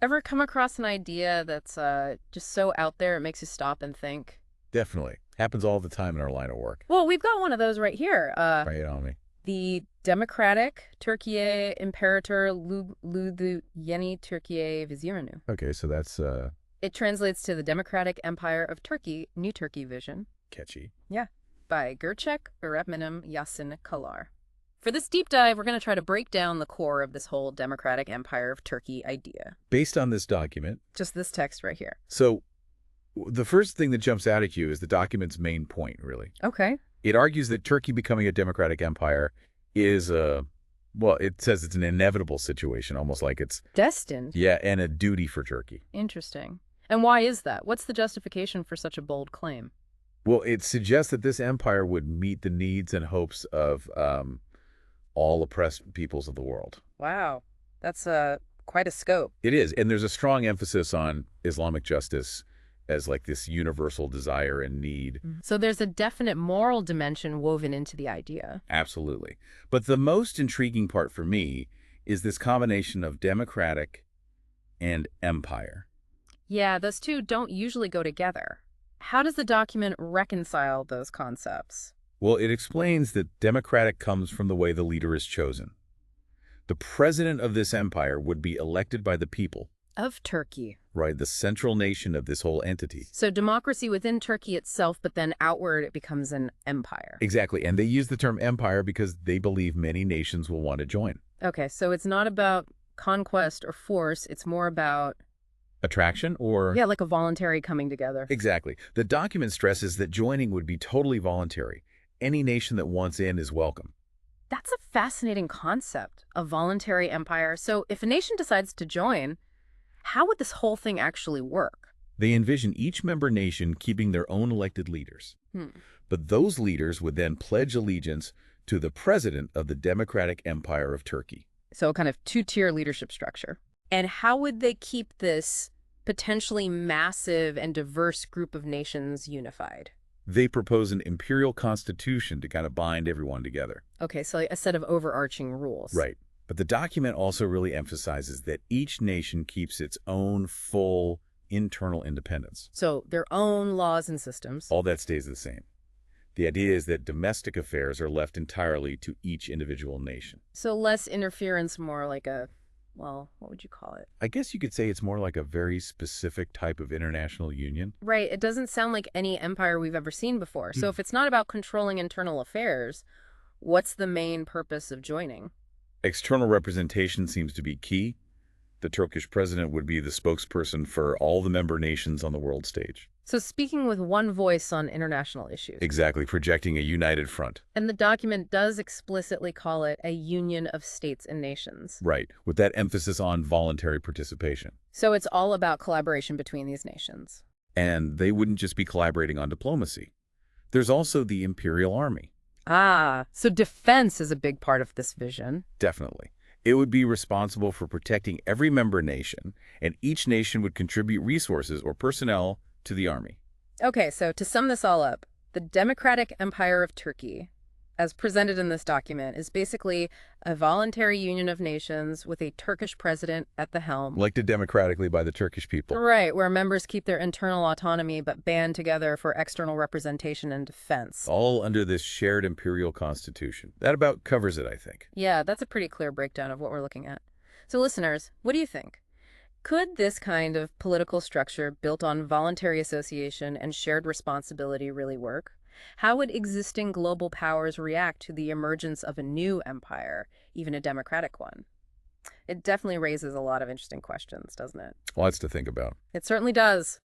Ever come across an idea that's just so out there it makes you stop and think? Definitely. Happens all the time in our line of work. Well, we've got one of those right here. Right on me. The Democratic Türkiye İmparator Yeni Türkiye Vizyonu. Okay, so that's It translates to the Democratic Empire of Turkey, New Turkey Vision. catchy. Yeah, by Gerçek Öğretmenim Yasin Kalar. For this deep dive, we're going to try to break down the core of this whole Democratic Empire of Turkey idea. Based on this document, Just this text right here. so the first thing that jumps out at you is the document's main point, really. Okay. It argues that Turkey becoming a democratic empire is well, it says it's an inevitable situation, almost like it's, Destined. yeah, and a duty for Turkey. Interesting. And why is that? What's the justification for such a bold claim? Well, it suggests that this empire would meet the needs and hopes of all oppressed peoples of the world. Wow. That's quite a scope. It is, and there's a strong emphasis on Islamic justice as like this universal desire and need. So there's a definite moral dimension woven into the idea. Absolutely. But the most intriguing part for me is this combination of democratic and empire. Yeah, those two don't usually go together. How does the document reconcile those concepts? Well, it explains that democratic comes from the way the leader is chosen. The president of this empire would be elected by the people, Of Turkey. right? The central nation of this whole entity. So democracy within Turkey itself, but then outward it becomes an empire. Exactly. And they use the term empire because they believe many nations will want to join. Okay, so it's not about conquest or force, it's more about, Attraction or? yeah, like a voluntary coming together. Exactly. The document stresses that joining would be totally voluntary. Any nation that wants in is welcome. That's a fascinating concept, a voluntary empire. So if a nation decides to join, how would this whole thing actually work? They envision each member nation keeping their own elected leaders. Hmm. But those leaders would then pledge allegiance to the president of the Democratic Empire of Turkey. So a kind of two-tier leadership structure. And how would they keep this potentially massive and diverse group of nations unified? They propose an imperial constitution to kind of bind everyone together. Okay, so a set of overarching rules. Right. But the document also really emphasizes that each nation keeps its own full internal independence. So their own laws and systems. All that stays the same. The idea is that domestic affairs are left entirely to each individual nation. So less interference, more like a, well, what would you call it? I guess you could say it's more like a very specific type of international union. Right, it doesn't sound like any empire we've ever seen before. So if it's not about controlling internal affairs, what's the main purpose of joining? External representation seems to be key. The Turkish president would be the spokesperson for all the member nations on the world stage. So speaking with one voice on international issues. Exactly, projecting a united front. And the document does explicitly call it a union of states and nations. Right, with that emphasis on voluntary participation. So it's all about collaboration between these nations. And they wouldn't just be collaborating on diplomacy. There's also the Imperial Army. Ah, so defense is a big part of this vision. Definitely. It would be responsible for protecting every member nation, and each nation would contribute resources or personnel to the army. Okay, so to sum this all up, the Democratic Empire of Turkey, as presented in this document, is basically a voluntary union of nations with a Turkish president at the helm. Elected democratically by the Turkish people. Right, where members keep their internal autonomy but band together for external representation and defense. All under this shared imperial constitution. That about covers it, I think. Yeah, that's a pretty clear breakdown of what we're looking at. So listeners, what do you think? Could this kind of political structure built on voluntary association and shared responsibility really work? How would existing global powers react to the emergence of a new empire, even a democratic one? It definitely raises a lot of interesting questions, doesn't it? Lots to think about. It certainly does.